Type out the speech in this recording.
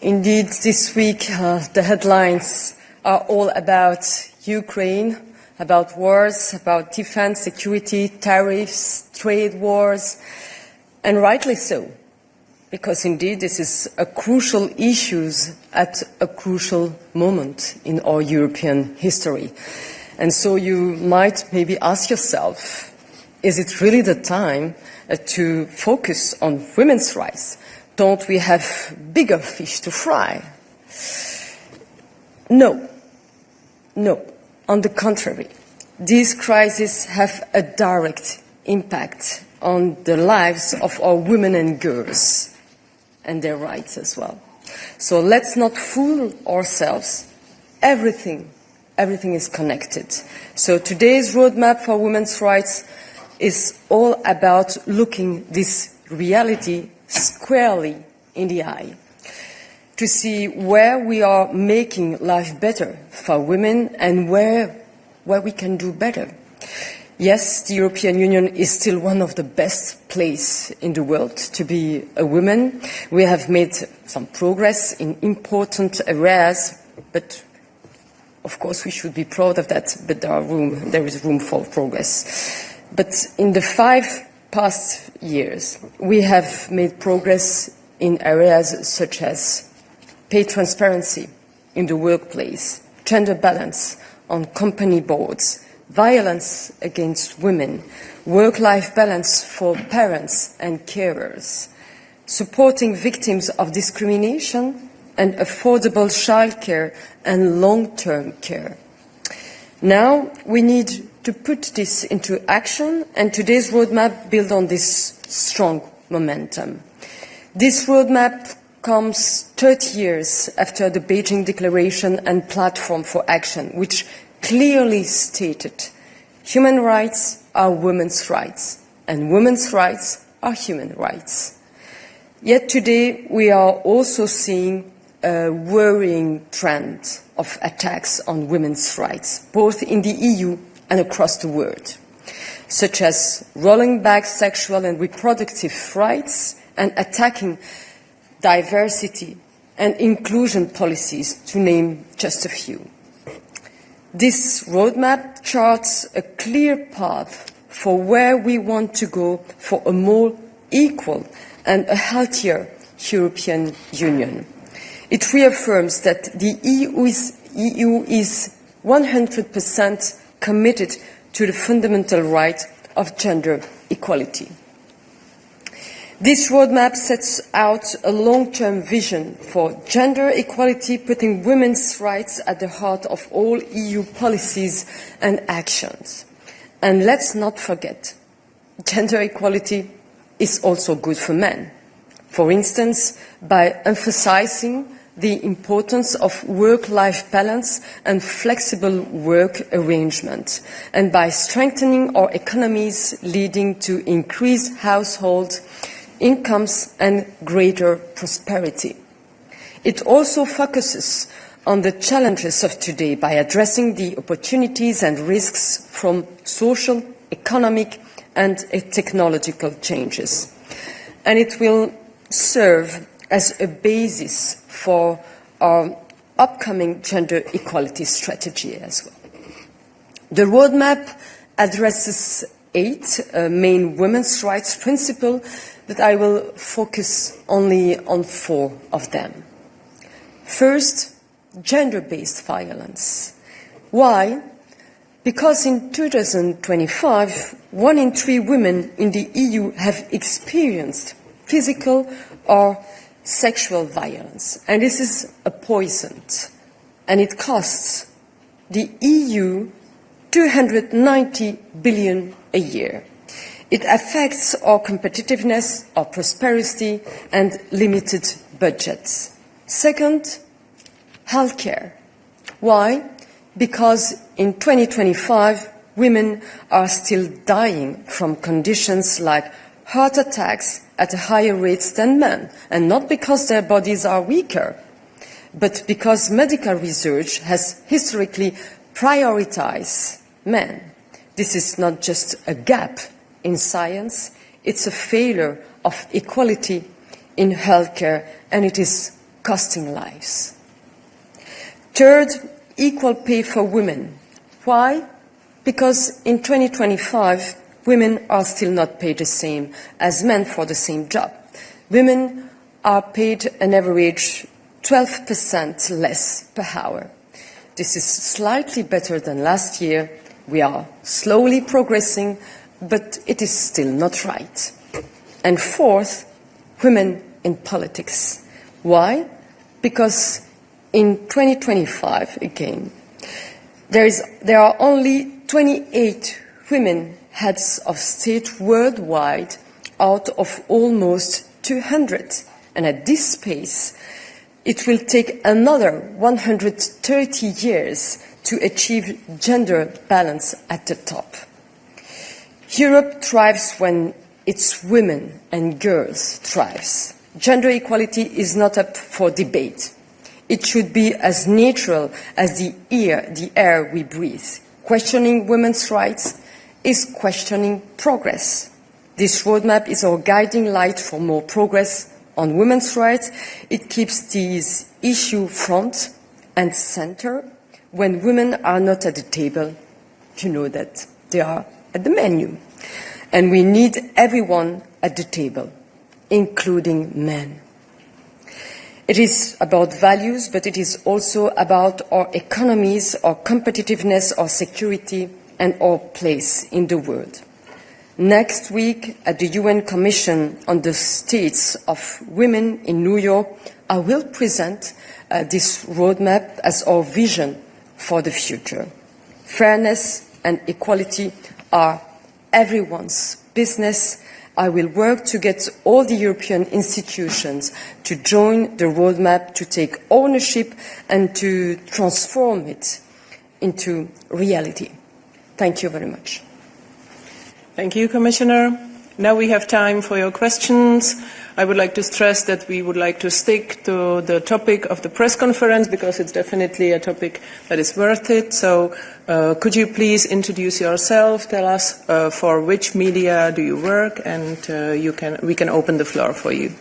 Indeed, this week the headlines are all about Ukraine, about wars, about defense, security, tariffs, trade wars, and rightly so, because indeed this is a crucial issue at a crucial moment in our European history. And so you might maybe ask yourself, is it really the time to focus on women's rights? Don't we have bigger fish to fry? No. On the contrary, these crises have a direct impact on the lives of our women and girls and their rights as well. So let's not fool ourselves. Everything is connected. So today's roadmap for women's rights is all about looking this reality squarely in the eye, to see where we are making life better for women and where we can do better. Yes, the European Union is still one of the best places in the world to be a woman. We have made some progress in important areas, but of course we should be proud of that, but there is room for progress. But in the 5 past years, we have made progress in areas such as pay transparency in the workplace, gender balance on company boards, violence against women, work-life balance for parents and carers, supporting victims of discrimination and affordable childcare and long-term care. Now we need to put this into action, and today's roadmap builds on this strong momentum. This roadmap comes 30 years after the Beijing Declaration and Platform for Action, which clearly stated human rights are women's rights, and women's rights are human rights. Yet today we are also seeing a worrying trend of attacks on women's rights, both in the EU and across the world, such as rolling back sexual and reproductive rights and attacking diversity and inclusion policies, to name just a few. This roadmap charts a clear path for where we want to go for a more equal and a healthier European Union. It reaffirms that the EU is 100% committed to the fundamental right of gender equality. This roadmap sets out a long-term vision for gender equality, putting women's rights at the heart of all EU policies and actions. And let's not forget, gender equality is also good for men. For instance, by emphasizing the importance of work-life balance and flexible work arrangement, and by strengthening our economies, leading to increased household incomes and greater prosperity. It also focuses on the challenges of today by addressing the opportunities and risks from social, economic and technological changes. And it will serve as a basis for our upcoming gender equality strategy as well. The roadmap addresses 8 main women's rights principles, but I will focus only on 4 of them. First, gender-based violence. Why? Because in 2025, 1 in 3 women in the EU have experienced physical or sexual violence, and this is a poison, and it costs the EU 290 billion a year. It affects our competitiveness, our prosperity and limited budgets. Second, healthcare. Why? Because in 2025, women are still dying from conditions like heart attacks at a higher rate than men, and not because their bodies are weaker, but because medical research has historically prioritized men. This is not just a gap in science, it's a failure of equality in healthcare, and it is costing lives. Third, equal pay for women. Why? Because in 2025, women are still not paid the same as men for the same job. Women are paid an average 12% less per hour. This is slightly better than last year. We are slowly progressing, but it is still not right. And fourth, women in politics. Why? Because in 2025, again, there are only 28 women heads of state worldwide out of almost 200. And at this pace, it will take another 130 years to achieve gender balance at the top. Europe thrives when its women and girls thrives. Gender equality is not up for debate. It should be as natural as the air we breathe. Questioning women's rights is questioning progress. This roadmap is our guiding light for more progress on women's rights. It keeps these issues front and center. When women are not at the table, you know that they are at the menu. And we need everyone at the table, including men. It is about values, but it is also about our economies, our competitiveness, our security, and our place in the world. Next week, at the UN Commission on the States of Women in New York, I will present this roadmap as our vision for the future. Fairness and equality are everyone's business. I will work to get all the European institutions to join the roadmap, to take ownership and to transform it into reality. Thank you very much. Thank you, Commissioner. Now we have time for your questions. I would like to stress that we would like to stick to the topic of the press conference because it's definitely a topic that is worth it. So could you please introduce yourself, tell us for which media do you work, and we can open the floor for you.